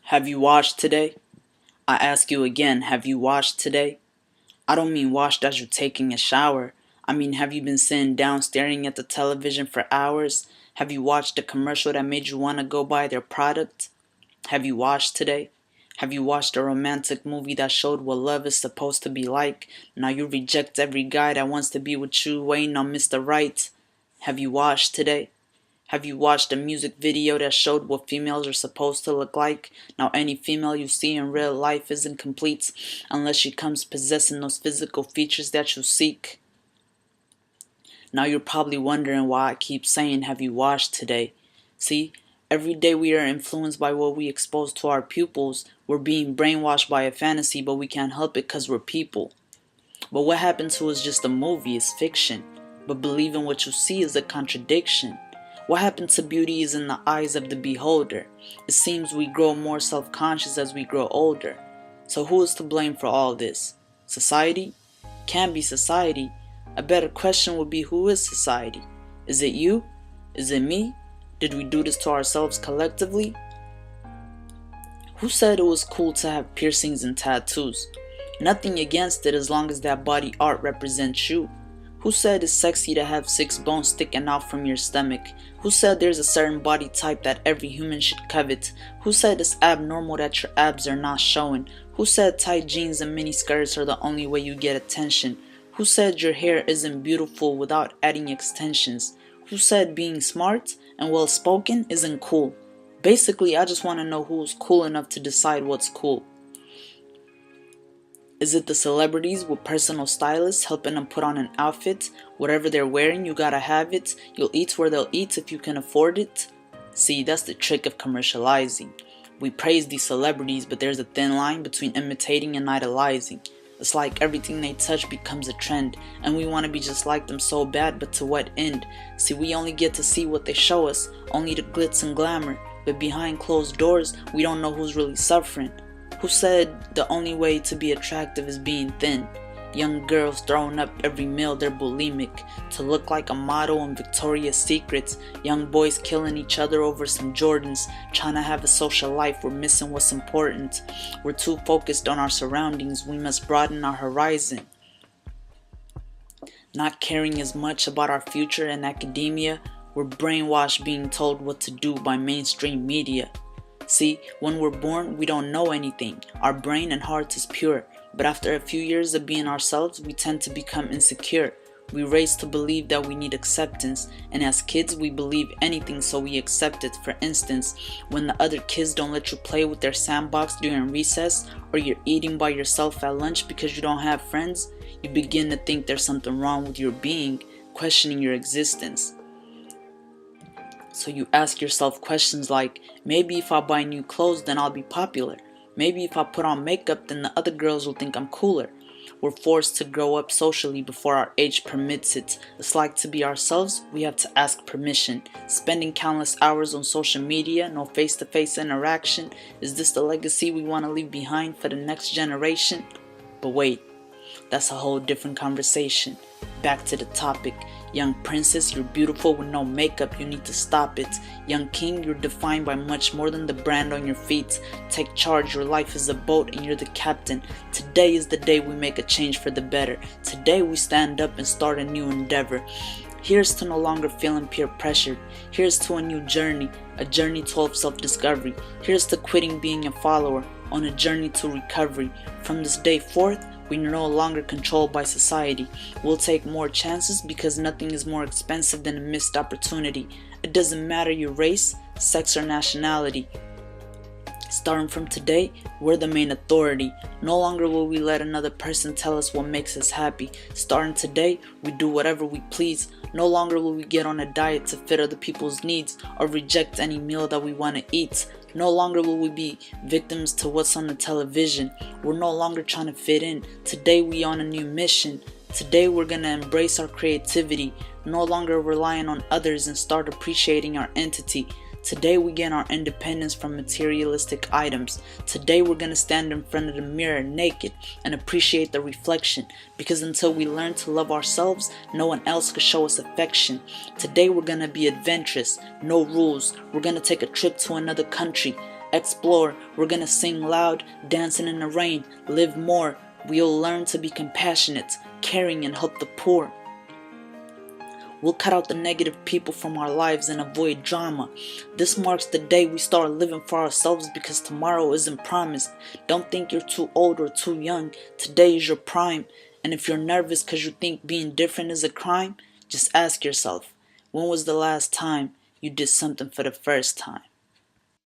Have you washed today? I ask you again, have you washed today? I don't mean washed as you're taking a shower. I mean, have you been sitting down staring at the television for hours? Have you watched a commercial that made you want to go buy their product? Have you washed today? Have you watched a romantic movie that showed what love is supposed to be like? Now you reject every guy that wants to be with you, waiting on Mr. Right. Have you washed today? Have you watched a music video that showed what females are supposed to look like? Now any female you see in real life isn't complete unless she comes possessing those physical features that you seek. Now you're probably wondering why I keep saying, have you washed today? See, every day we are influenced by what we expose to our pupils. We're being brainwashed by a fantasy, but we can't help it because we're people. But what happened to is just a movie, is fiction. But believing what you see is a contradiction. What happened to beauty is in the eyes of the beholder. It seems we grow more self-conscious as we grow older. So who is to blame for all this? Society? Can't be society. A better question would be, who is society? Is it you? Is it me? Did we do this to ourselves collectively? Who said it was cool to have piercings and tattoos? Nothing against it as long as that body art represents you. Who said it's sexy to have 6 bones sticking out from your stomach? Who said there's a certain body type that every human should covet? Who said it's abnormal that your abs are not showing? Who said tight jeans and mini skirts are the only way you get attention? Who said your hair isn't beautiful without adding extensions? Who said being smart and well spoken isn't cool? Basically, I just want to know who's cool enough to decide what's cool. Is it the celebrities with personal stylists helping them put on an outfit? Whatever they're wearing, you gotta have it. You'll eat where they'll eat if you can afford it. See, that's the trick of commercializing. We praise these celebrities, but there's a thin line between imitating and idolizing. It's like everything they touch becomes a trend, and we want to be just like them so bad, but to what end? See, we only get to see what they show us, only the glitz and glamour, but behind closed doors, we don't know who's really suffering. Who said the only way to be attractive is being thin? Young girls throwing up every meal they're bulimic to look like a model in Victoria's Secrets. Young boys killing each other over some Jordans, trying to have a social life. We're missing what's important. We're too focused on our surroundings. We must broaden our horizon. Not caring as much about our future in academia, we're brainwashed being told what to do by mainstream media. See, when we're born, we don't know anything. Our brain and heart is pure. But after a few years of being ourselves, we tend to become insecure. We raise to believe that we need acceptance. And as kids, we believe anything, so we accept it. For instance, when the other kids don't let you play with their sandbox during recess, or you're eating by yourself at lunch because you don't have friends, you begin to think there's something wrong with your being, questioning your existence. So you ask yourself questions like, maybe if I buy new clothes then I'll be popular. Maybe if I put on makeup then the other girls will think I'm cooler. We're forced to grow up socially before our age permits it. It's like to be ourselves, we have to ask permission. Spending countless hours on social media, no face-to-face interaction. Is this the legacy we want to leave behind for the next generation? But wait, that's a whole different conversation. Back to the topic. Young princess, you're beautiful with no makeup, you need to stop it. Young king, you're defined by much more than the brand on your feet. Take charge, your life is a boat and you're the captain. Today is the day we make a change for the better. Today we stand up and start a new endeavor. Here's to no longer feeling peer pressured. Here's to a new journey, a journey to self-discovery. Here's to quitting being a follower, on a journey to recovery. From this day forth, we're no longer controlled by society. We'll take more chances because nothing is more expensive than a missed opportunity. It doesn't matter your race, sex, or nationality. Starting from today, we're the main authority. No longer will we let another person tell us what makes us happy. Starting today, we do whatever we please. No longer will we get on a diet to fit other people's needs or reject any meal that we want to eat. No longer will we be victims to what's on the television. We're no longer trying to fit in. Today we on a new mission. Today we're gonna embrace our creativity, no longer relying on others and start appreciating our entity. Today we gain our independence from materialistic items. Today we're gonna stand in front of the mirror naked and appreciate the reflection, because until we learn to love ourselves, no one else could show us affection. Today we're gonna be adventurous, no rules. We're gonna take a trip to another country, Explore, we're gonna sing loud, dancing in the rain, live more. We'll learn to be compassionate, caring, and help the poor. We'll cut out the negative people from our lives and avoid drama. This marks the day we start living for ourselves because tomorrow isn't promised. Don't think you're too old or too young. Today is your prime. And if you're nervous because you think being different is a crime, just ask yourself, when was the last time you did something for the first time?